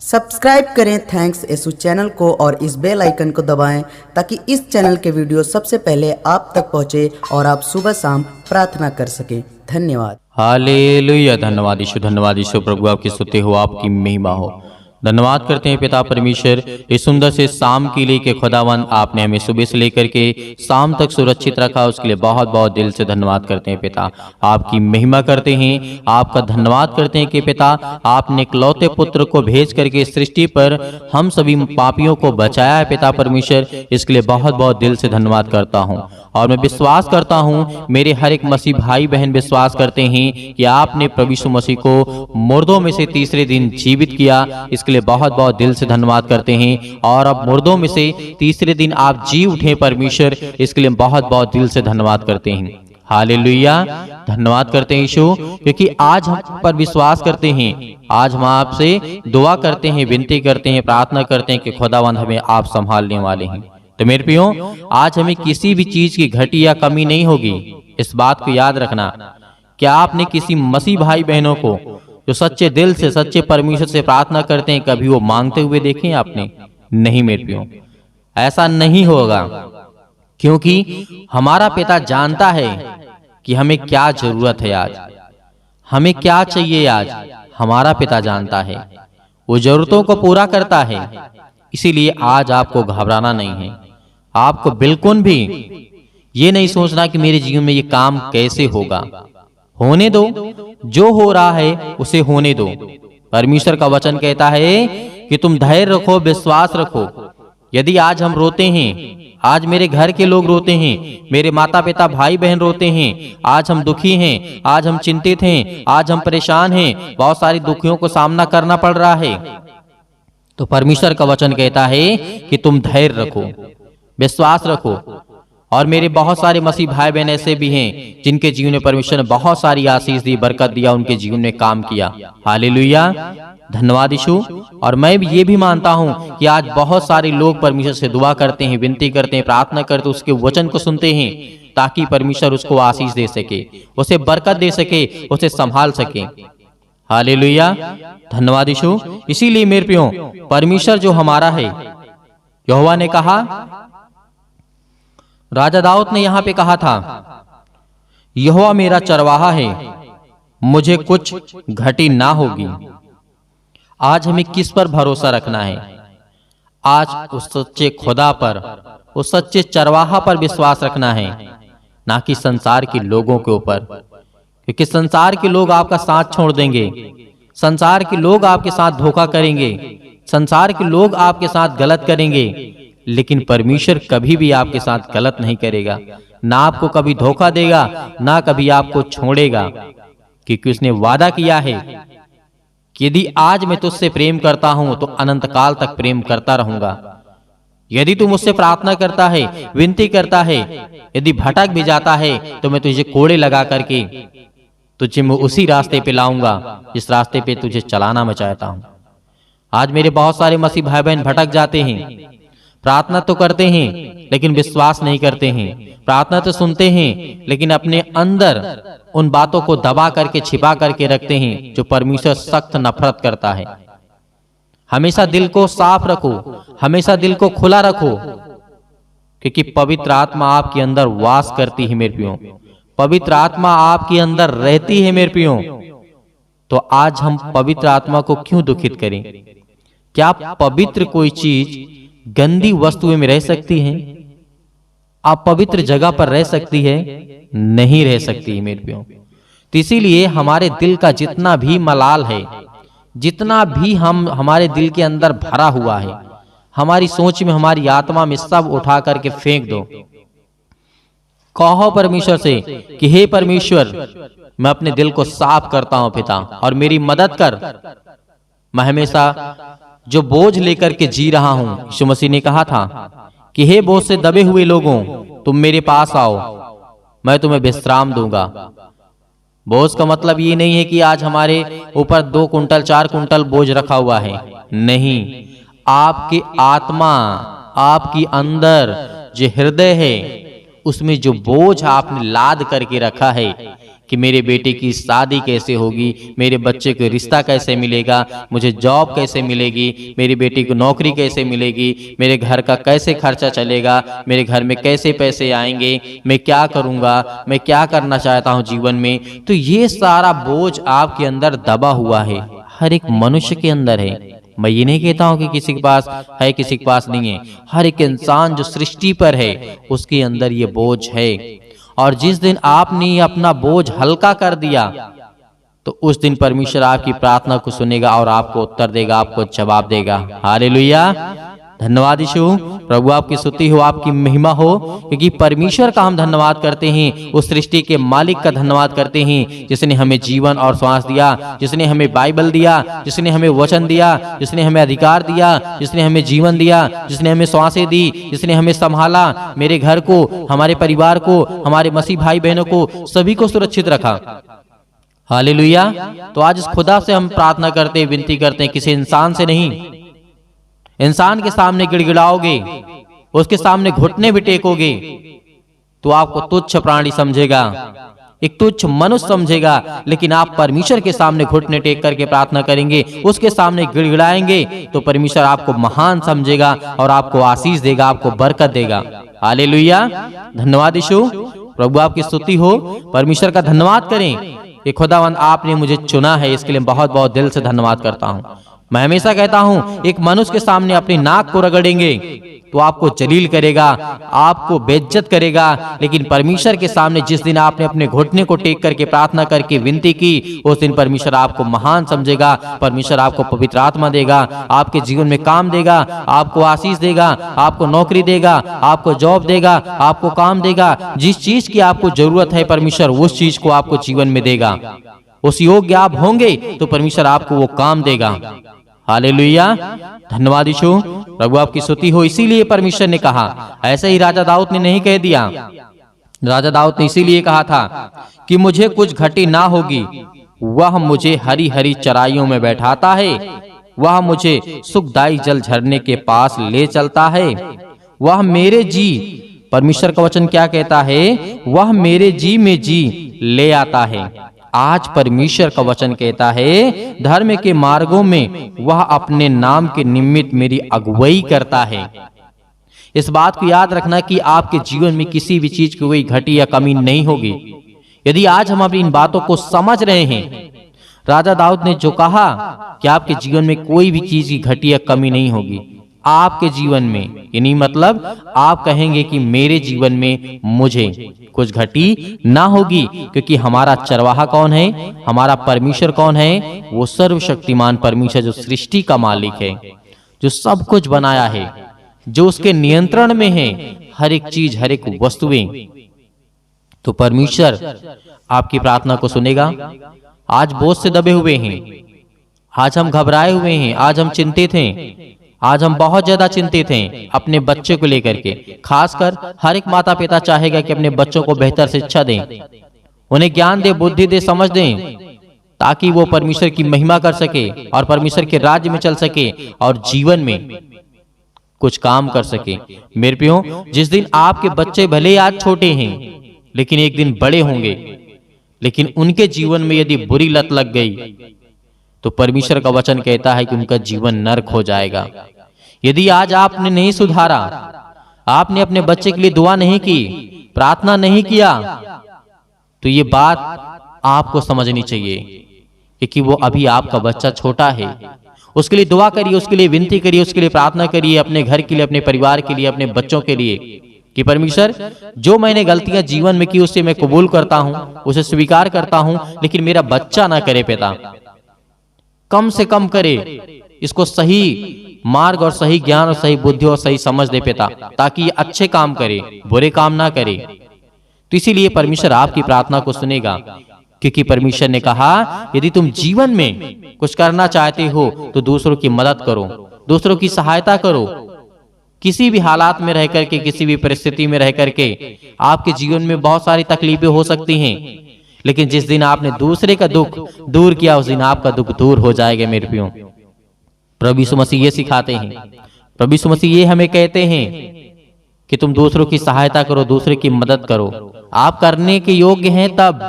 Subscribe करें thanks Yesu channel को और इस बेल आइकन को दबाएं ताकि इस चैनल के वीडियो सबसे पहले आप तक पहुंचे और आप सुबह शाम प्रार्थना कर सकें। धन्यवाद। हालेलुया। धन्यवाद यीशु प्रभु आपकी स्तुति हो, आपकी महिमा हो। धन्यवाद करते हैं पिता परमेश्वर इस सुंदर से शाम के लिए कि खुदावन आपने हमें सुबह से लेकर के शाम तक सुरक्षित रखा, उसके लिए बहुत बहुत दिल से धन्यवाद करते हैं पिता। आपकी महिमा करते हैं, आपका धन्यवाद करते हैं कि पिता आपने इकलौते पुत्र को भेज करके सृष्टि पर हम सभी पापियों को बचाया है पिता परमेश्वर, इसके लिए बहुत बहुत दिल से धन्यवाद करता हूँ। और मैं विश्वास करता हूँ, मेरे हर एक मसीह भाई बहन विश्वास करते हैं कि आपने प्रभु यीशु मसीह को मुर्दों में से तीसरे दिन जीवित किया, इसके लिए बहुत बहुत दिल से धन्यवाद करते हैं। और अब मुर्दों में से तीसरे दिन आप जी उठे परमेश्वर, इसके लिए बहुत बहुत दिल से धन्यवाद करते हैं। हालेलुया। धन्यवाद करते हैं यीशु, क्योंकि आज हम पर विश्वास करते हैं। आज हम आपसे दुआ करते हैं, विनती करते हैं, प्रार्थना करते हैं कि खुदावंद हमें आप संभालने वाले हैं। तो मेरे प्रियो, आज हमें किसी भी चीज की घटी या कमी नहीं होगी। इस बात को याद रखना। क्या आपने किसी मसीह भाई बहनों को जो सच्चे दिल से सच्चे परमेश्वर से प्रार्थना करते हैं, कभी वो मांगते हुए देखे आपने? नहीं मेरे प्रियो, ऐसा नहीं होगा, क्योंकि हमारा पिता जानता है कि हमें क्या जरूरत है, आज हमें क्या चाहिए। आज हमारा पिता जानता है, वो जरूरतों को पूरा करता है। इसीलिए आज आपको घबराना नहीं है। आपको बिल्कुल भी ये नहीं सोचना कि मेरे जीवन में ये काम कैसे होगा। होने दो, जो हो रहा है उसे होने दो। परमेश्वर का वचन कहता है कि तुम धैर्य रखो, विश्वास रखो। यदि आज हम रोते हैं, आज मेरे घर के लोग रोते हैं, मेरे माता पिता भाई बहन रोते हैं, आज हम दुखी हैं, आज हम चिंतित हैं, आज हम परेशान हैं, बहुत सारी दुखियों को सामना करना पड़ रहा है, तो परमेश्वर का वचन कहता है कि तुम धैर्य रखो, विश्वास रखो। और मेरे बहुत सारे मसीह भाई बहन ऐसे भी हैं जिनके जीवन में परमेश्वर ने बहुत सारी आशीष दी, बरकत दिया, उनके जीवन में काम किया। हालेलुया। धन्यवाद यीशु। और मैं भी ये भी मानता हूँ कि आज बहुत सारे लोग परमेश्वर से दुआ करते हैं, विनती करते हैं, प्रार्थना करते हैं, उसके वचन को सुनते हैं ताकि परमेश्वर उसको आशीष दे सके, उसे बरकत दे सके, उसे संभाल सके। हालेलुया। धन्यवाद यीशु। इसीलिए मेरे प्रियो, परमेश्वर जो हमारा है, यहोवा ने कहा, राजा दाऊद ने यहां पे कहा था, यहोवा मेरा चरवाहा है, मुझे कुछ घटी ना होगी। आज हमें किस पर भरोसा रखना है? आज उस सच्चे खुदा पर, उस सच्चे चरवाहा पर विश्वास रखना है, ना कि संसार के लोगों के ऊपर, क्योंकि संसार के लोग आपका साथ छोड़ देंगे, संसार के लोग आपके साथ धोखा करेंगे, संसार के लोग आपके साथ गलत करेंगे, लेकिन परमेश्वर कभी भी आपके साथ गलत नहीं करेगा, ना आपको कभी धोखा देगा, ना कभी आपको छोड़ेगा, क्योंकि उसने वादा किया है कि यदि आज मैं तुझसे प्रेम करता हूं तो अनंत काल तक प्रेम करता रहूंगा। यदि तू मुझसे प्रार्थना करता है, विनती करता है, यदि भटक भी जाता है, तो मैं तुझे कोड़े लगा करके तुझे मैं उसी रास्ते पे लाऊंगा जिस रास्ते पे तुझे चलाना मैं चाहता हूं। आज मेरे बहुत सारे मसीह भाई बहन भटक जाते हैं, प्रार्थना तो करते हैं लेकिन विश्वास नहीं करते हैं, प्रार्थना तो सुनते हैं लेकिन अपने अंदर उन बातों को दबा करके छिपा करके रखते हैं जो परमेश्वर सख्त नफरत करता है। हमेशा दिल को साफ रखो, हमेशा दिल को खुला रखो, क्योंकि पवित्र आत्मा आपके अंदर वास करती है मेरे प्रियो, पवित्र आत्मा आपके अंदर रहती है मेरे प्रियो। तो आज हम पवित्र आत्मा को क्यों दुखित करें? क्या पवित्र कोई चीज गंदी वस्तुएं में रह सकती है? आप पवित्र जगह पर रह सकती है? नहीं रह सकती है मेरे प्रियो। तो इसीलिए हमारे दिल का जितना भी मलाल है, जितना भी हमारे दिल के अंदर भरा हुआ है, हमारी सोच में, हमारी आत्मा में, सब उठा करके फेंक दो। कहो परमेश्वर से कि हे परमेश्वर, मैं अपने दिल को साफ करता हूं पिता, और मेरी मदद कर। मैं हमेशा जो बोझ लेकर के जी रहा हूं, यीशु मसीह ने कहा था कि हे बोझ से दबे हुए लोगों, तुम मेरे पास आओ, मैं तुम्हें विश्राम दूंगा। बोझ का मतलब ये नहीं है कि आज हमारे ऊपर 2 कुंटल 4 कुंटल बोझ रखा हुआ है, नहीं। आपकी आत्मा, आपकी अंदर जो हृदय है, उसमें जो बोझ आपने लाद करके रखा है, कि मेरे बेटे की शादी कैसे होगी, मेरे बच्चे को रिश्ता कैसे मिलेगा, मुझे जॉब कैसे मिलेगी, मेरी बेटी को नौकरी कैसे मिलेगी, मेरे घर का कैसे खर्चा चलेगा, मेरे घर में कैसे पैसे आएंगे, मैं क्या करूँगा, मैं क्या करना चाहता हूँ जीवन में। तो ये सारा बोझ आपके अंदर दबा हुआ है, हर एक मनुष्य के अंदर है। मैं ये नहीं कहता हूं कि किसी के पास है किसी के पास नहीं है, हर एक इंसान जो सृष्टि पर है उसके अंदर ये बोझ है। और जिस दिन आपने अपना बोझ हल्का कर दिया तो उस दिन परमेश्वर आपकी प्रार्थना को सुनेगा और आपको उत्तर देगा, आपको जवाब देगा। हालेलुया, धन्यवाद यीशु। प्रभु आपकी स्तुति हो, आपकी महिमा हो, क्योंकि परमेश्वर का हम धन्यवाद करते हैं, उस सृष्टि के मालिक का धन्यवाद करते हैं जिसने हमें जीवन और श्वास दिया, जिसने हमें बाइबल दिया, जिसने हमें वचन दिया, जिसने हमें अधिकार दिया, जिसने हमें जीवन दिया, जिसने हमें श्वासें दी, जिसने हमें संभाला, मेरे घर को, हमारे परिवार को, हमारे मसीह भाई बहनों को, सभी को सुरक्षित रखा। हालेलुया। तो आज इस खुदा से हम प्रार्थना करते हैं, विनती करते हैं, किसी इंसान से नहीं। इंसान के सामने गिड़गिड़ाओगे, उसके सामने घुटने भी टेकोगे तो आपको तुच्छ प्राणी समझेगा, एक तुच्छ मनुष्य समझेगा। लेकिन आप परमेश्वर के सामने घुटने टेक करके प्रार्थना करेंगे, उसके सामने गिड़गिड़ाएंगे तो परमेश्वर आपको महान समझेगा और आपको आशीष देगा, आपको बरकत देगा। हालेलुया, धन्यवाद यीशु। प्रभु आपकी स्तुति हो, परमेश्वर का धन्यवाद करें कि खुदावंद आपने मुझे चुना है, इसके लिए बहुत बहुत दिल से धन्यवाद करता हूं। मैं हमेशा कहता हूं, एक मनुष्य के सामने अपनी नाक को रगड़ेंगे तो आपको जलील करेगा, आपको बेइज्जत करेगा, लेकिन परमेश्वर के सामने जिस दिन आपने अपने घुटने को टेक करके प्रार्थना करके विनती की, उस दिन परमेश्वर आपको महान समझेगा, परमेश्वर आपको पवित्र आत्मा देगा, आपके जीवन में काम देगा, आपको आशीष देगा, आपको नौकरी देगा, आपको जॉब देगा, आपको काम देगा। जिस चीज की आपको जरूरत है परमेश्वर उस चीज को आपको जीवन में देगा। उस योग्य आप होंगे तो परमेश्वर आपको वो काम देगा। हालेलुया, धन्यवाद यीशु। प्रभु आपकी स्तुति हो। इसीलिए परमेश्वर ने कहा, ऐसे ही राजा दाऊद ने नहीं कह दिया, राजा दाऊद ने इसीलिए कहा था कि मुझे कुछ घटी ना होगी, वह मुझे हरी हरी चराइयों में बैठाता है, वह मुझे सुखदायी जल झरने के पास ले चलता है, वह मेरे जी, परमेश्वर का वचन क्या कहता है, वह मेरे जी में जी ले आता है। आज परमेश्वर का वचन कहता है, धर्म के मार्गों में वह अपने नाम के निमित्त मेरी अगुवाई करता है। इस बात को याद रखना कि आपके जीवन में किसी भी चीज की कोई घटी या कमी नहीं होगी यदि आज हम अपनी इन बातों को समझ रहे हैं। राजा दाऊद ने जो कहा कि आपके जीवन में कोई भी चीज की घटी या कमी नहीं होगी आपके जीवन में, यानी मतलब आप कहेंगे कि मेरे जीवन में मुझे कुछ घटी ना होगी, क्योंकि हमारा चरवाहा कौन है, हमारा परमेश्वर कौन है, वो सर्वशक्तिमान परमेश्वर जो सृष्टि का मालिक है, जो सब कुछ बनाया है, जो उसके नियंत्रण में है हर एक चीज, हर एक वस्तुएं। तो परमेश्वर आपकी प्रार्थना को सुनेगा। आज बोझ से दबे हुए हैं, आज हम घबराए हुए हैं, आज हम चिंतित हैं, आज हम बहुत ज्यादा चिंतित हैं अपने बच्चे को लेकर के। खासकर हर एक माता पिता चाहेगा कि अपने बच्चों को बेहतर शिक्षा दें, उन्हें ज्ञान दे, बुद्धि दे, समझ दें, ताकि वो परमेश्वर की महिमा कर सके और परमेश्वर के राज्य में चल सके और जीवन में कुछ काम कर सके। मेरे प्रियो, जिस दिन आपके बच्चे भले आज छोटे हैं लेकिन एक दिन बड़े होंगे, लेकिन उनके जीवन में यदि बुरी लत लग गई तो परमेश्वर का वचन कहता है कि उनका जीवन नरक हो जाएगा। यदि आज आपने नहीं सुधारा, आपने अपने बच्चे के लिए दुआ नहीं की, प्रार्थना नहीं किया, तो ये बात आपको समझनी चाहिए कि वो अभी आपका बच्चा छोटा है। उसके लिए दुआ करिए, उसके लिए विनती करिए, उसके लिए प्रार्थना करिए, अपने घर के लिए, अपने परिवार के लिए, अपने बच्चों के लिए, कि परमेश्वर जो मैंने गलतियां जीवन में की उससे मैं कबूल करता हूं, उसे स्वीकार करता हूं, लेकिन मेरा बच्चा ना करे पिता, कम से कम करे, इसको सही मार्ग और सही ज्ञान और सही बुद्धि और सही समझ दे पिता, ताकि ये अच्छे काम करे, बुरे काम ना करे। तो इसीलिए परमेश्वर आपकी प्रार्थना को सुनेगा, क्योंकि परमेश्वर ने कहा यदि तुम जीवन में कुछ करना चाहते हो तो दूसरों की मदद करो, दूसरों की सहायता करो। किसी भी हालात में रह करके, किसी भी परिस्थिति में रह करके आपके जीवन में बहुत सारी तकलीफें हो सकती हैं, लेकिन जिस दिन आपने दूसरे का दुख दूर किया उस दिन आपका दुख दूर हो जाएगा। मेरे प्रियो, प्रभु यीशु मसीह ये सिखाते हैं, प्रभु यीशु मसीह ये हमें कहते हैं कि तुम दूसरों की सहायता करो, दूसरे की मदद करो। आप करने के योग्य हैं तब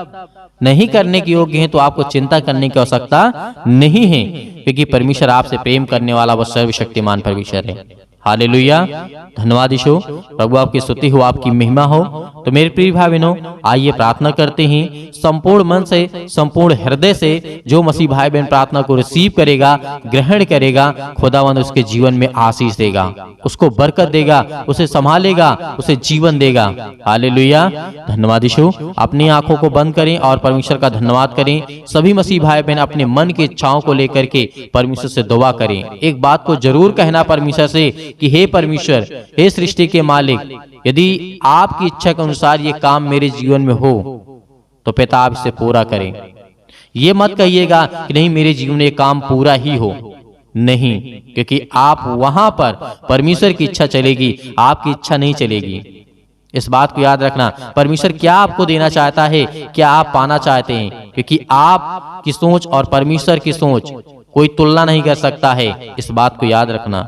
नहीं करने के योग्य हैं तो आपको चिंता करने की आवश्यकता नहीं है, क्योंकि परमेश्वर आपसे प्रेम करने वाला वह सर्वशक्तिमान परमेश्वर है। हालेलुया, धन्यवाद यीशु। प्रभु आपकी स्तुति हो, आपकी महिमा हो। तो मेरे प्रिय भाई बहनों, आइए प्रार्थना करते हैं संपूर्ण मन से, संपूर्ण हृदय से। जो मसीह भाई बहन प्रार्थना को रिसीव करेगा, ग्रहण करेगा, खुदावंद उसके जीवन में आशीष देगा, उसको बरकत देगा, उसे संभालेगा, उसे जीवन देगा। हालेलुया, धन्यवाद यीशु। अपनी आंखों को बंद करें और परमेश्वर का धन्यवाद करें। सभी मसीह भाई बहन अपने मन की इच्छाओं को लेकर के परमेश्वर से दुआ करें। एक बात को जरूर कहना परमेश्वर से कि हे परमेश्वर, हे सृष्टि के मालिक, यदि आपकी इच्छा के अनुसार ये काम मेरे जीवन में हो तो पिता आप इसे पूरा करें। ये मत कहिएगा कि नहीं मेरे जीवन में ये काम पूरा ही हो, नहीं, क्योंकि आप वहां पर परमेश्वर की इच्छा चलेगी, आपकी इच्छा नहीं चलेगी। इस बात को याद रखना। परमेश्वर क्या आपको देना चाहता है, क्या आप पाना चाहते हैं, क्योंकि आपकी सोच और परमेश्वर की सोच कोई तुलना नहीं कर सकता है। इस बात को याद रखना,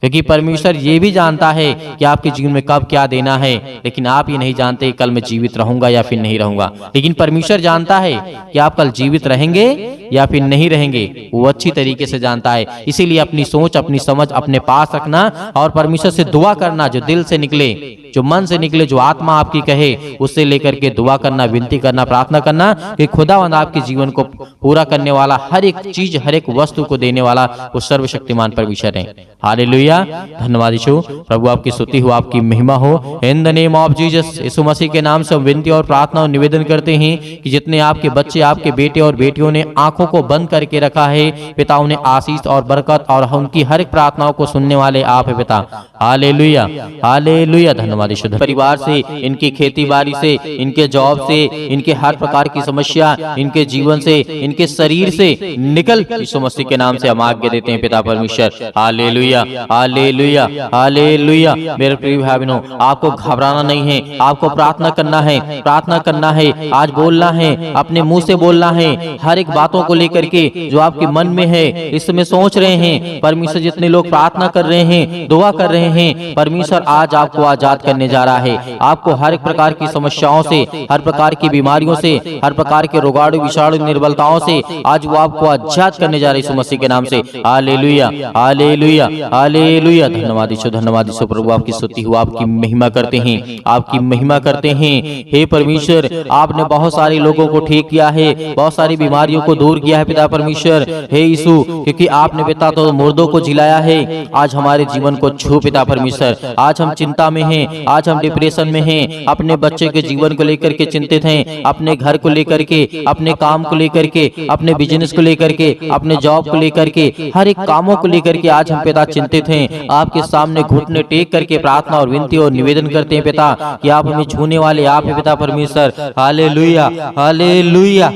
क्योंकि परमेश्वर ये भी जानता है कि आपके जीवन में कब क्या देना है, लेकिन आप ये नहीं जानते कल मैं जीवित रहूंगा या फिर नहीं रहूंगा। लेकिन परमेश्वर जानता है कि आप कल जीवित रहेंगे या फिर नहीं रहेंगे, वो अच्छी तरीके से जानता है। इसीलिए अपनी सोच, अपनी समझ अपने पास रखना और परमेश्वर से दुआ करना, जो दिल से निकले, जो मन से निकले, जो आत्मा आपकी कहे, उससे लेकर के दुआ करना, विनती करना, प्रार्थना करना कि खुदावंद आपके जीवन को पूरा करने वाला, हर एक चीज, हर एक वस्तु को देने वाला वो सर्वशक्तिमान परमेश्वर है। हालेलुया, धन्यवाद यीशु। प्रभु आपकी स्तुति हो, आपकी महिमा हो। In the name of Jesus, Yeshu Masih के नाम से हम विनती और प्रार्थना और निवेदन करते हैं कि जितने आपके बच्चे, आपके बेटे और बेटियों ने आंखों को बंद करके रखा है, पिता उन्हें आशीष और बरकत और उनकी हर एक प्रार्थनाओं को सुनने वाले आप है पिता। हालेलुया, हालेलुया, धन्यवाद यीशु। परिवार से, इनकी खेती बाड़ी से, इनके जॉब से, इनके हर प्रकार की समस्या, इनके जीवन से, इनके शरीर से निकल यीशु मसीह के नाम से हम आज्ञा देते हैं पिता परमेश्वर। Hallelujah, hallelujah, hallelujah. मेरे प्रिय भाई बहनों, आपको घबराना नहीं है, आपको प्रार्थना करना है, प्रार्थना करना है, आज बोलना है, अपने मुंह से बोलना है, हर एक बातों को लेकर के जो आपके मन में है, इस समय सोच रहे हैं। परमेश्वर जितने लोग प्रार्थना कर रहे हैं, दुआ कर रहे हैं, परमेश्वर आज आपको आजाद करने जा रहा है। आपको हर एक प्रकार की समस्याओं से, हर प्रकार की बीमारियों से, हर प्रकार के रोगाणु विषाणु निर्बलताओं से आज वो आपको आजाद करने जा रहे हैं यीशु मसीह के नाम से। हालेलुया, हालेलुया, हालेलुया, धन्यवाद यीशु, धन्यवाद यीशु। प्रभु आपकी स्तुति हो, आपकी महिमा करते हैं, आपकी महिमा करते हैं। हे परमेश्वर, आपने बहुत सारे लोगों को ठीक किया है, बहुत सारी बीमारियों को दूर किया है पिता परमेश्वर। हे यीशु, क्योंकि आपने पिता तो मुर्दों को जिलाया है, आज हमारे जीवन को छू पिता परमेश्वर। आज हम चिंता में हैं, आज हम डिप्रेशन में हैं, अपने बच्चे के जीवन को लेकर के चिंतित हैं, अपने घर को लेकर के, अपने काम को लेकर के, अपने बिजनेस को लेकर के, अपने जॉब को लेकर के, हर एक कामों को लेकर के आज हम पिता चिंतित हैं। आपके सामने घुटने टेक करके प्रार्थना और विनती और निवेदन करते हैं पिता कि आप हमें छूने वाले आप हैं पिता परमेश्वर। हालेलुया, हालेलुया,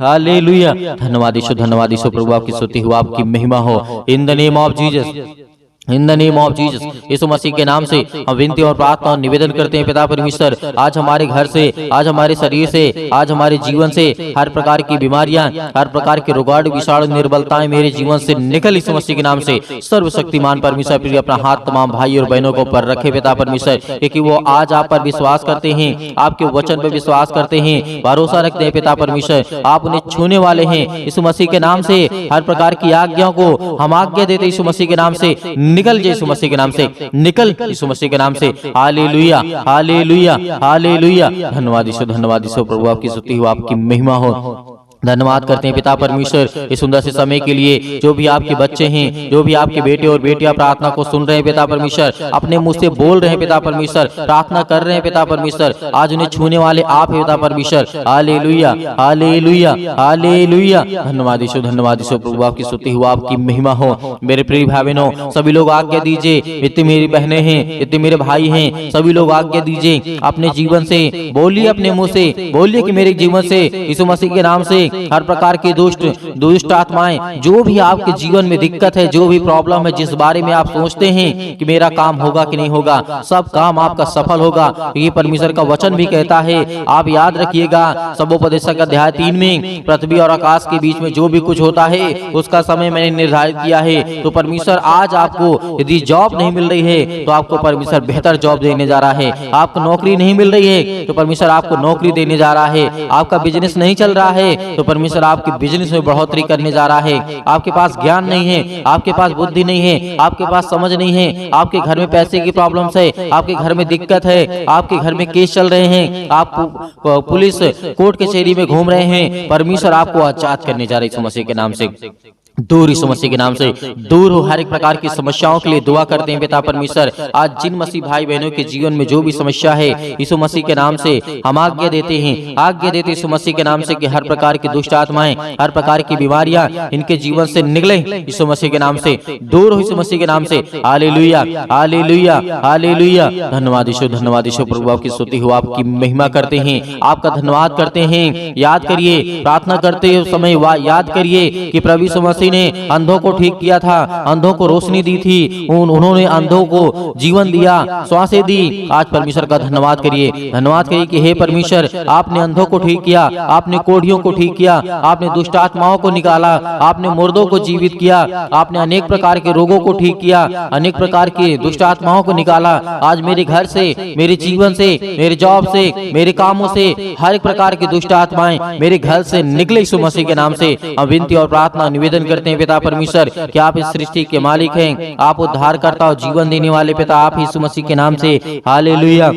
हालेलुया, धन्यवाद यीशु, धन्यवाद यीशु। प्रभु आपकी स्तुति हो, आपकी महिमा हो। In the name of Jesus, in the name of Jesus, Yeshu Masih के नाम से हम विनती और प्रार्थना और निवेदन करते हैं पिता परमेश्वर। आज हमारे घर से, आज हमारे शरीर से, आज हमारे जीवन से हर प्रकार की बीमारियां, हर प्रकार के रोगाणु विषाणु निर्बलताएं मेरे जीवन से निकल यीशु मसीह के नाम से। सर्वशक्तिमान परमेश्वर प्रिय अपना हाथ तमाम भाई और बहनों को ऊपर रखे पिता परमेश्वर, क्योंकि वो आज आप पर विश्वास करते हैं, आपके वचन पर विश्वास करते हैं, भरोसा रखते हैं पिता परमेश्वर। आप उन्हें छूने वाले हैं यीशु मसीह के नाम से। हर प्रकार की आज्ञाओं को हम आज्ञा देते यीशु मसीह के नाम से, निकल यीशु मसीह के नाम से, निकल यीशु मसीह के नाम से। हालेलुया, हालेलुया, हालेलुया, धन्यवाद यीशु, धन्यवाद यीशु। प्रभु आपकी स्तुति हो, आपकी महिमा हो। धन्यवाद करते हैं पिता परमेश्वर इस सुंदर से समय के लिए। जो भी आपके बच्चे हैं, जो भी आपके बेटे और बेटियां प्रार्थना को सुन रहे हैं पिता परमेश्वर, अपने मुंह से बोल रहे हैं पिता परमेश्वर, प्रार्थना कर रहे हैं पिता परमेश्वर, आज उन्हें छूने वाले आप हैं पिता परमेश्वर। हालेलुया, हालेलुया, हालेलुया, धन्यवाद यीशु, धन्यवाद यीशु। प्रभु आपकी स्तुति हो, आपकी महिमा हो। मेरे प्रिय भाई बहनों, सभी लोग आज्ञा दीजिए, इतनी मेरी बहनें हैं, इतने मेरे भाई हैं, सभी लोग आज्ञा दीजिए, अपने जीवन से बोलिए, अपने मुंह से बोलिए कि मेरे जीवन से यीशु मसीह के नाम से हर प्रकार की दुष्ट आत्माएं, जो भी आपके जीवन में दिक्कत है, जो भी प्रॉब्लम है, जिस बारे में आप सोचते हैं कि मेरा काम होगा कि नहीं होगा, सब काम आपका सफल होगा। ये परमेश्वर का वचन भी कहता है। आप याद रखिएगा, सबोपदेशक अध्याय 3 में पृथ्वी और आकाश के बीच में जो भी कुछ होता है उसका समय मैंने निर्धारित किया है। तो परमेश्वर आज आपको यदि जॉब नहीं मिल रही है तो आपको परमेश्वर बेहतर जॉब देने जा रहा है। आपको नौकरी नहीं मिल रही है तो परमेश्वर आपको नौकरी देने जा रहा है। आपका बिजनेस नहीं चल रहा है तो परमेश्वर आपके बिजनेस में बढ़ोतरी करने जा रहा है। आपके पास ज्ञान नहीं है, आपके पास बुद्धि नहीं है, आपके पास समझ नहीं है, आपके घर में पैसे की प्रॉब्लम्स है, आपके घर में दिक्कत है, आपके घर में केस चल रहे हैं, आप पुलिस कोर्ट कचहरी में घूम रहे हैं, परमेश्वर आपको आजाद करने जा रहा है यीशु मसीह के नाम से। दूर यीशु मसीह के नाम से दूर हो हर एक प्रकार की समस्याओं के लिए दुआ करते हैं पिता परमेश्वर। आज जिन मसीह भाई बहनों के जीवन में जो भी समस्या है यीशु मसीह के नाम से हम आज्ञा देते हैं, आज्ञा देते यीशु मसीह के नाम से कि हर प्रकार की दुष्ट आत्माएं, हर प्रकार की बीमारियां इनके जीवन से निकले यीशु मसीह के नाम से, दूर हो यीशु मसीह के नाम से। Hallelujah, hallelujah, hallelujah. धन्यवाद यीशु, धन्यवाद यीशु। प्रभु आपकी स्तुति हो, आपकी महिमा करते हैं, आपका धन्यवाद करते हैं। याद करिए, प्रार्थना करते समय याद करिए कि प्रभु यीशु मसीह ने अंधों को ठीक किया था, अंधों को रोशनी दी थी, उन्होंने अंधों को जीवन दिया, श्वासें दी। आज परमेश्वर का धन्यवाद करिए, धन्यवाद करिए कि हे परमेश्वर, आपने अंधों को ठीक किया, आपने कोढ़ियों को ठीक किया, आपने दुष्ट आत्माओं को निकाला, आपने मुर्दों को जीवित किया, आपने अनेक प्रकार के रोगों को ठीक किया, अनेक प्रकार के दुष्ट आत्माओं को निकाला। आज मेरे घर से, मेरे जीवन से, मेरे जॉब से, मेरे कामों से हर एक प्रकार की दुष्ट आत्माएं मेरे घर से निकले यीशु मसीह के नाम से। हम विनती और प्रार्थना निवेदन करते हैं पिता परमेश्वर कि आप इस सृष्टि के मालिक हैं, आप उद्धारकर्ता और जीवन देने वाले पिता, आप यीशु मसीह के नाम से। Hallelujah,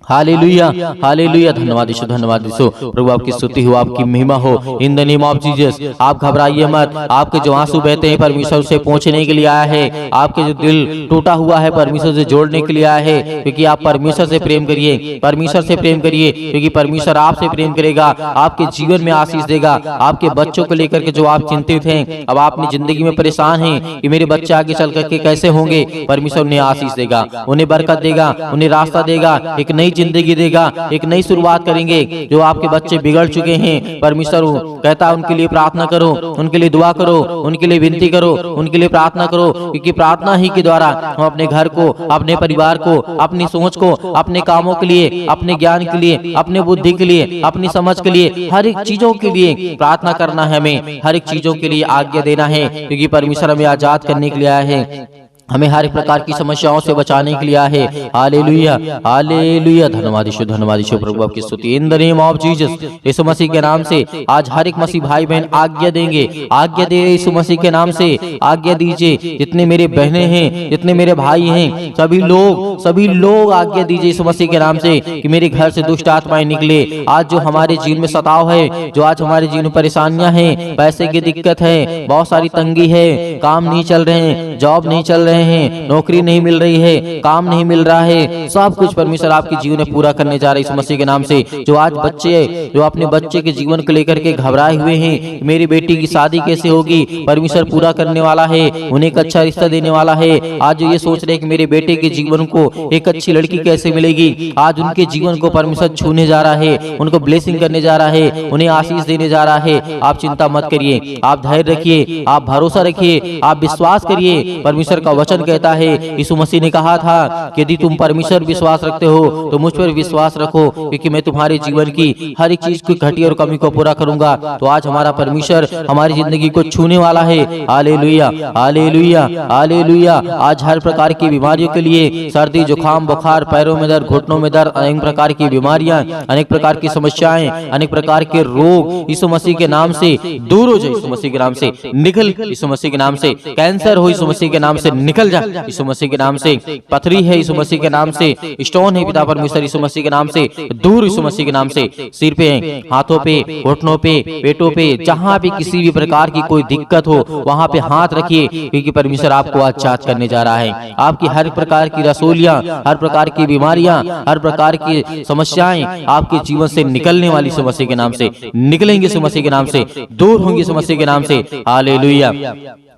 hallelujah, hallelujah. धन्यवाद यीशु, धन्यवाद यीशु। प्रभु आपकी स्तुति हो, आपकी महिमा हो। In the name of Jesus आप घबराइए मत। आपके जो आंसू बहते हैं परमेश्वर से पहुंचने के लिए आया है। आपके जो दिल टूटा हुआ है परमेश्वर से जोड़ने के लिए आया है, क्योंकि आप परमेश्वर से प्रेम करिए, परमेश्वर से प्रेम करिए, क्योंकि परमेश्वर आपसे प्रेम करेगा, आपके जीवन में आशीष देगा। आपके बच्चों को लेकर के जो आप चिंतित हैं, अब आप अपनी जिंदगी में परेशान हैं कि मेरे बच्चे आगे चल करके कैसे होंगे, परमेश्वर उन्हें आशीष देगा, उन्हें बरकत देगा, उन्हें रास्ता देगा, एक नई जिंदगी देगा, एक नई शुरुआत करेंगे। जो आपके बच्चे बिगड़ चुके हैं, परमेश्वर कहता है उनके लिए प्रार्थना करो, उनके लिए दुआ करो, उनके लिए विनती करो, उनके लिए प्रार्थना करो, क्योंकि प्रार्थना ही के द्वारा हम अपने घर को, अपने परिवार को, अपनी सोच को, अपने कामों के लिए, अपने ज्ञान के लिए, अपने बुद्धि के लिए, अपनी समझ के लिए, हर एक चीजों के लिए प्रार्थना करना है। हमें हर एक चीजों के लिए आज्ञा देना है, क्योंकि परमेश्वर हमें आजाद करने के लिए आया है, हमें हर एक प्रकार की समस्याओं से बचाने के लिए आया है। Hallelujah, hallelujah. धन्यवाद यीशु, धन्यवाद यीशु। प्रभु आपकी स्तुति। In the name of Jesus Yeshu Masih के नाम से आज हर एक मसीह भाई बहन आज्ञा देंगे, आज्ञा दे यीशु मसीह के नाम से आज्ञा दीजिए। जितने मेरे बहनें हैं, जितने मेरे भाई हैं, सभी लोग आज्ञा दीजिए यीशु मसीह के नाम से कि मेरे घर से दुष्ट आत्माएं निकले। आज जो हमारे जीवन में सताव है, जो आज हमारे जीवन में परेशानियां हैं, पैसे की दिक्कत है, बहुत सारी तंगी है, काम नहीं चल रहे हैं, जॉब नहीं चल रहे हैं, नौकरी नहीं मिल रही है, काम नहीं मिल रहा है, सब कुछ परमेश्वर आपके जीवन में पूरा करने जा रहे हैं यीशु मसीह के नाम से। जो आज बच्चे, जो अपने बच्चे के जीवन को लेकर के घबराए हुए हैं, मेरी बेटी की शादी कैसे होगी, परमेश्वर पूरा करने वाला है, उन्हें एक अच्छा रिश्ता देने वाला है। आज जो ये सोच रहे हैं कि मेरे बेटे के जीवन को एक अच्छी लड़की कैसे मिलेगी, आज उनके जीवन को परमेश्वर छूने जा रहा है, उनको ब्लेसिंग करने जा रहा है, उन्हें आशीष देने जा रहा है। आप चिंता मत करिए, आप धैर्य रखिए, आप भरोसा रखिए, आप विश्वास करिए। परमेश्वर का वचन कहता है, यीशु मसीह ने कहा था कि यदि तुम परमेश्वर विश्वास रखते हो तो मुझ पर विश्वास रखो, क्योंकि मैं तुम्हारे जीवन की हर एक चीज की घटी और कमी को पूरा करूंगा। तो आज हमारा परमेश्वर हमारी जिंदगी को छूने वाला है। Hallelujah, hallelujah, hallelujah. आज हर प्रकार की बीमारियों के लिए, सर्दी, जुकाम, बुखार, पैरों में दर्द, घुटनों में दर्द, अनेक प्रकार की बीमारियां, अनेक प्रकार की समस्याएं, अनेक प्रकार के रोग यीशु मसीह के नाम से दूर हो जाए, यीशु मसीह के नाम से निकल, यीशु मसीह के नाम से कैंसर हो यीशु मसीह के नाम से निकल जा, यीशु मसीह के नाम से पथरी है यीशु मसीह के नाम से, स्टोन है पिता परमेश्वर यीशु मसीह के नाम से दूर, यीशु मसीह के नाम से। सिर पे, हाथों पे, घुटनों पे, पेटों पे, जहां भी किसी भी प्रकार की कोई दिक्कत हो वहां पे हाथ रखिए, क्योंकि परमेश्वर आपको आजाद करने जा रहा है। आपकी हर प्रकार की रसोलियां, हर प्रकार की बीमारियां, हर प्रकार की समस्याएं आपके जीवन से निकलने वाली यीशु मसीह के नाम से निकलेंगे, यीशु मसीह के नाम से दूर होंगे, यीशु मसीह के नाम से। Hallelujah,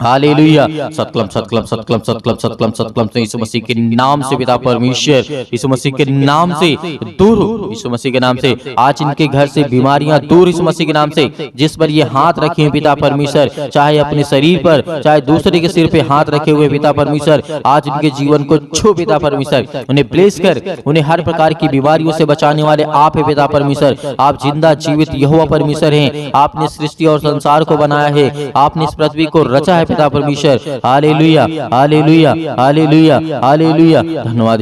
hallelujah. सतकलम सतकलम सतकलम सतकलम सतकलम सतकलम से यीशु मसीह के नाम से पिता परमेश्वर यीशु मसीह के नाम से दूर हो, यीशु मसीह के नाम से आज इनके घर से बीमारियां दूर यीशु मसीह के नाम से। जिस पर ये हाथ रखे हैं पिता परमेश्वर, चाहे अपने शरीर पर चाहे दूसरे के सिर पे हाथ रखे हुए पिता परमेश्वर, आज इनके जीवन को छू पिता परमेश्वर, उन्हें ब्लेस कर, उन्हें हर प्रकार की बीमारियों से बचाने वाले आप है पिता परमेश्वर। आप जिंदा जीवित यहोवा परमेश्वर हैं। आपने सृष्टि और संसार को बनाया है, आपने इस पृथ्वी को रचा है पिता परमेश्वर। Hallelujah hallelujah hallelujah hallelujah. धन्यवाद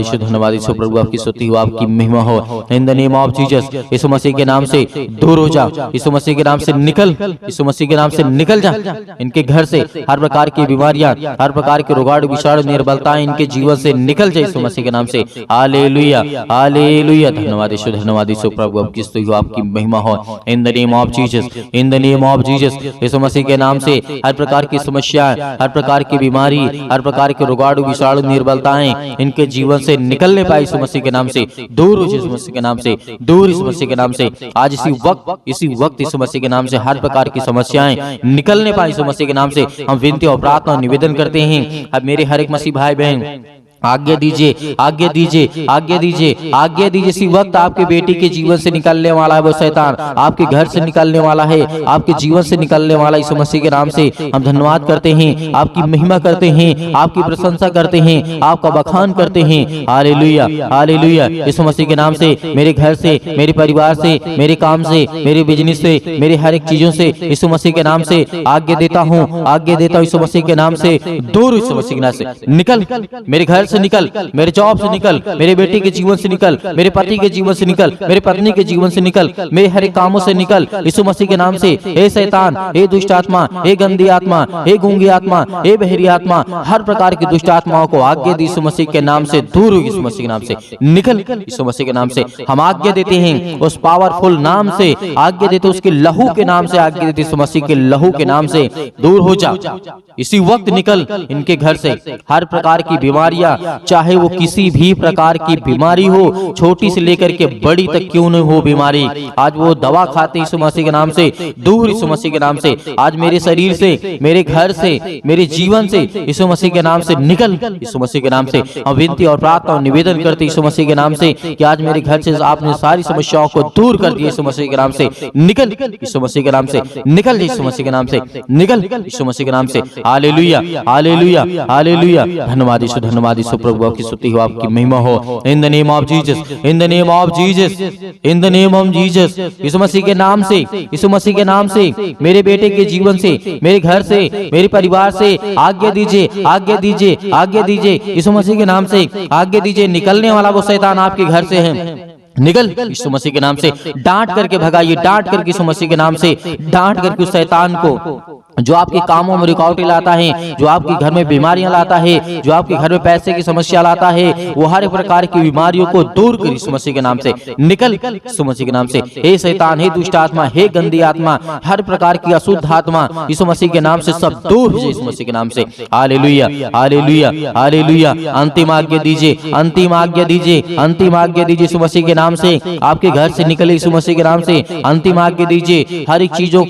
यीशु प्रभु, आपकी स्तुति हो, आपकी महिमा हो। In the name of Jesus, Yeshu Masih के नाम से दूर हो जा, यीशु मसीह के नाम से निकल, यीशु मसीह के नाम से निकल जा। इनके घर से हर प्रकार की बीमारियां, हर प्रकार के रोगाणु विषाणु निर्बलताएं इनके जीवन से निकल जाए यीशु मसीह के नाम से। Hallelujah hallelujah. धन्यवाद यीशु प्रभु, आपकी स्तुति हो, आपकी महिमा हो। In the name of Jesus, in the name of Jesus, Yeshu Masih के नाम से हर प्रकार की समस्या, हर प्रकार की बीमारी, हर प्रकार के रोगाणु विषाणु निर्बलताएं इनके जीवन से निकलने पाए यीशु मसीह के नाम से। दूर हो यीशु मसीह के नाम से, दूर यीशु मसीह के नाम से। आज इसी वक्त यीशु मसीह के नाम से हर प्रकार की समस्याएं निकलने पाए यीशु मसीह के नाम से। हम विनती और प्रार्थना निवेदन करते हैं। अब मेरे हर एक मसीह भाई बहन आज्ञा दीजिए, आज्ञा दीजिए, आज्ञा दीजिए, आज्ञा दीजिए। इसी वक्त आपके बेटी के जीवन से निकलने वाला है वो शैतान, आपके घर से निकलने वाला है, आपके जीवन से निकलने वाला यीशु मसीह के नाम से। हम धन्यवाद करते हैं, आपकी महिमा करते हैं, आपकी प्रशंसा करते हैं, आपका बखान करते हैं। Hallelujah hallelujah. यीशु मसीह के नाम से मेरे घर से, मेरे परिवार से, मेरे काम से, मेरे बिजनेस से, मेरे हर एक चीजों से यीशु मसीह के नाम से आज्ञा देता हूँ, आज्ञा देता हूँ यीशु मसीह के नाम से। दूर यीशु मसीह के नाम से निकल, मेरे घर से निकल, मेरे जॉब से निकल, मेरे बेटे के जीवन से निकल, मेरे पति के जीवन से निकल, मेरे पत्नी के जीवन से निकल, मेरे हर एक कामों से निकल यीशु मसीह के नाम से। हे शैतान, हे दुष्ट आत्मा, हे गंदी आत्मा, हे गूंगी आत्मा, हे बहरी आत्मा, हर प्रकार की दुष्ट आत्माओं को आज्ञा दी यीशु मसीह के नाम से। दूर हो यीशु मसीह के नाम से निकल, यीशु मसीह के नाम से। हम आज्ञा देते हैं उस पावरफुल नाम से, आज्ञा देते उसके लहू के नाम से, आज्ञा देते यीशु मसीह के लहू के नाम से। दूर हो जा, इसी वक्त निकल इनके घर से। हर प्रकार की बीमारियां, चाहे वो किसी भी प्रकार की बीमारी हो, छोटी से लेकर के बड़ी तक क्यों न हो बीमारी, आज वो दवा खाते यीशु मसीह के नाम से। दूर यीशु मसीह के नाम से। आज मेरे शरीर से, मेरे घर से, मेरे जीवन से यीशु मसीह के नाम से निकल, यीशु मसीह के नाम से। हम विनती और प्रार्थना और निवेदन करते यीशु मसीह के नाम से कि आज मेरे घर से आपने सारी समस्याओं को दूर कर दिया यीशु मसीह के नाम से। निकल यीशु मसीह के नाम से, निकल यीशु मसीह के नाम से, निकल यीशु मसीह के नाम से। Hallelujah hallelujah hallelujah. धन्यवाद यीशु प्रभु, आपकी स्तुति हो, आपकी महिमा हो। In the name of Jesus, in the name of Jesus, in the name of Jesus, Yeshu Masih के नाम से, यीशु मसीह के नाम से मेरे बेटे के जीवन से, मेरे घर से, मेरे परिवार से आज्ञा दीजिए, आज्ञा दीजिए, आज्ञा दीजिए यीशु मसीह के नाम से। आज्ञा दीजिए, निकलने वाला वो शैतान आपके घर से है, निकल यीशु मसीह के नाम से। डांट करके भगाइए, डांट करके यीशु मसीह के नाम से डांट करके उस शैतान को जो आपके कामों में रुकावटें लाता है, जो आपके घर में बीमारियां लाता है, जो आपके घर में पैसे की समस्या लाता है, वो हर प्रकार की बीमारियों को दूर कर यीशु मसीह के नाम से। निकल यीशु मसीह के नाम से। हे शैतान, हे दुष्ट आत्मा, हे गंदी आत्मा, हर प्रकार की अशुद्ध आत्मा यीशु मसीह के नाम से सब दूर हो जाए यीशु मसीह के नाम से। Hallelujah hallelujah hallelujah. अंतिम आज्ञा दीजिए, अंतिम आज्ञा दीजिए, अंतिम आज्ञा दीजिए यीशु मसीह के नाम से। आपके घर से निकले यीशु मसीह के नाम से। अंतिम आज्ञा दीजिए, हर एक चीजों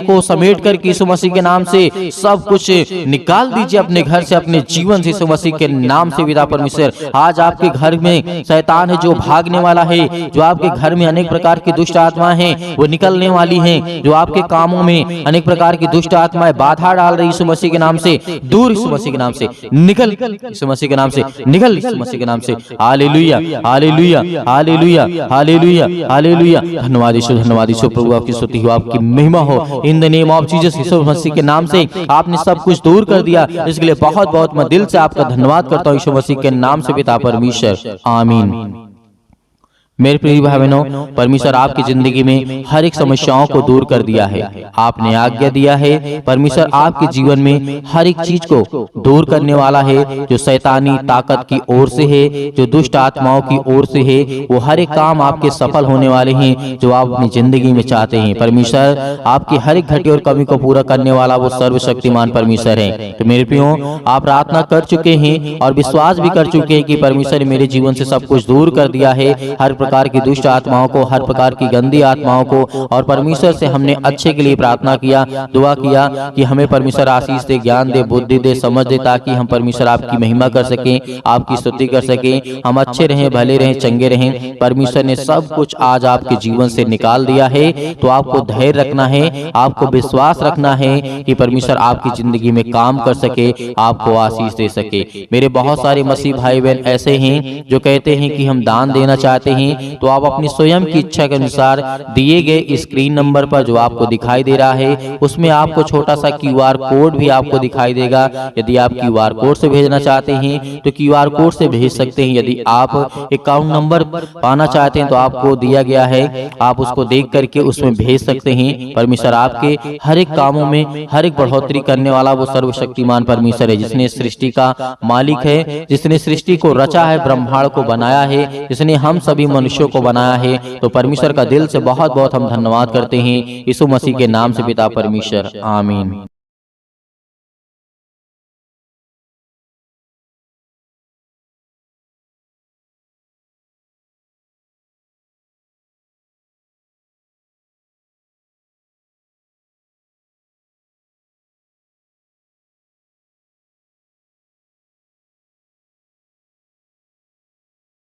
को समेट कर यीशु मसीह के नाम से सब कुछ निकाल दीजिए अपने घर से, अपने जीवन से यीशु मसीह के नाम से। पिता परमेश्वर, आज आपके घर में शैतान है जो भागने वाला है, जो आपके घर में अनेक प्रकार की दुष्ट आत्माएं हैं वो निकलने वाली हैं, जो आपके कामों में अनेक प्रकार की दुष्ट आत्माएं बाधा डाल रही यीशु मसीह के नाम से। दूर यीशु मसीह के नाम से निकल, यीशु मसीह के नाम से निकल, यीशु मसीह के नाम से। Hallelujah hallelujah hallelujah hallelujah hallelujah. धन्यवाद यीशु प्रभु, आपकी स्तुति हो, आपकी महिमा हो। In the name of Jesus, Yeshu Masih के नाम से आपने सब कुछ दूर कर दिया, इसके लिए बहुत बहुत मैं दिल से आपका धन्यवाद करता हूँ यीशु मसीह के नाम से पिता परमेश्वर, आमीन। मेरे प्रिय भाई बहनों, परमेश्वर आपकी जिंदगी में हर एक समस्याओं को दूर कर दिया है। आपने आज्ञा दिया है, परमेश्वर आपके जीवन में हर एक चीज को दूर करने वाला है। जो शैतानी ताकत की ओर से है, जो दुष्ट आत्माओं की ओर से है, वो हर एक काम आपके सफल होने वाले हैं जो आप अपनी जिंदगी में चाहते हैं। परमेश्वर आपकी हर एक घटी और कमी को पूरा करने वाला वो सर्वशक्तिमान परमेश्वर है। तो मेरे प्रियो, आप प्रार्थना कर चुके हैं और विश्वास भी कर चुके हैं कि परमेश्वर ने मेरे जीवन से सब कुछ दूर कर दिया है, हर प्रकार की दुष्ट आत्माओं को, हर प्रकार की गंदी आत्माओं को, और परमेश्वर से हमने अच्छे के लिए प्रार्थना किया, दुआ किया कि हमें परमेश्वर आशीष दे, ज्ञान दे, बुद्धि दे, समझ दे, ताकि हम परमेश्वर आपकी महिमा कर सकें, आपकी स्तुति कर सकें, हम अच्छे रहें, भले रहें, चंगे रहें। परमेश्वर ने सब कुछ आज आपके जीवन से निकाल दिया है, तो आपको धैर्य रखना है, आपको विश्वास रखना है कि परमेश्वर आपकी जिंदगी में काम कर सके, आपको आशीष दे सके। मेरे बहुत सारे मसीह भाई बहन ऐसे हैं जो कहते हैं कि हम दान देना चाहते हैं, तो आप अपनी स्वयं की इच्छा के अनुसार दिए गए स्क्रीन नंबर पर जो आपको दिखाई दे रहा है, उसमें आपको छोटा सा QR कोड भी आपको दिखाई देगा। यदि आप QR कोड से भेजना चाहते हैं तो QR कोड से भेज सकते हैं। यदि आप अकाउंट नंबर पाना चाहते हैं तो आपको दिया गया है, आप उसको देख करके उसमें भेज सकते हैं। परमेश्वर आपके हर एक कामों में हर एक बढ़ोतरी करने वाला वो सर्वशक्तिमान परमेश्वर है, जिसने सृष्टि का मालिक है, जिसने सृष्टि को रचा है, ब्रह्मांड को बनाया है, जिसने हम सभी मनुष्यों को बनाया है। तो परमेश्वर का दिल से बहुत बहुत हम धन्यवाद करते हैं, यीशु मसीह के नाम से पिता परमेश्वर, आमीन।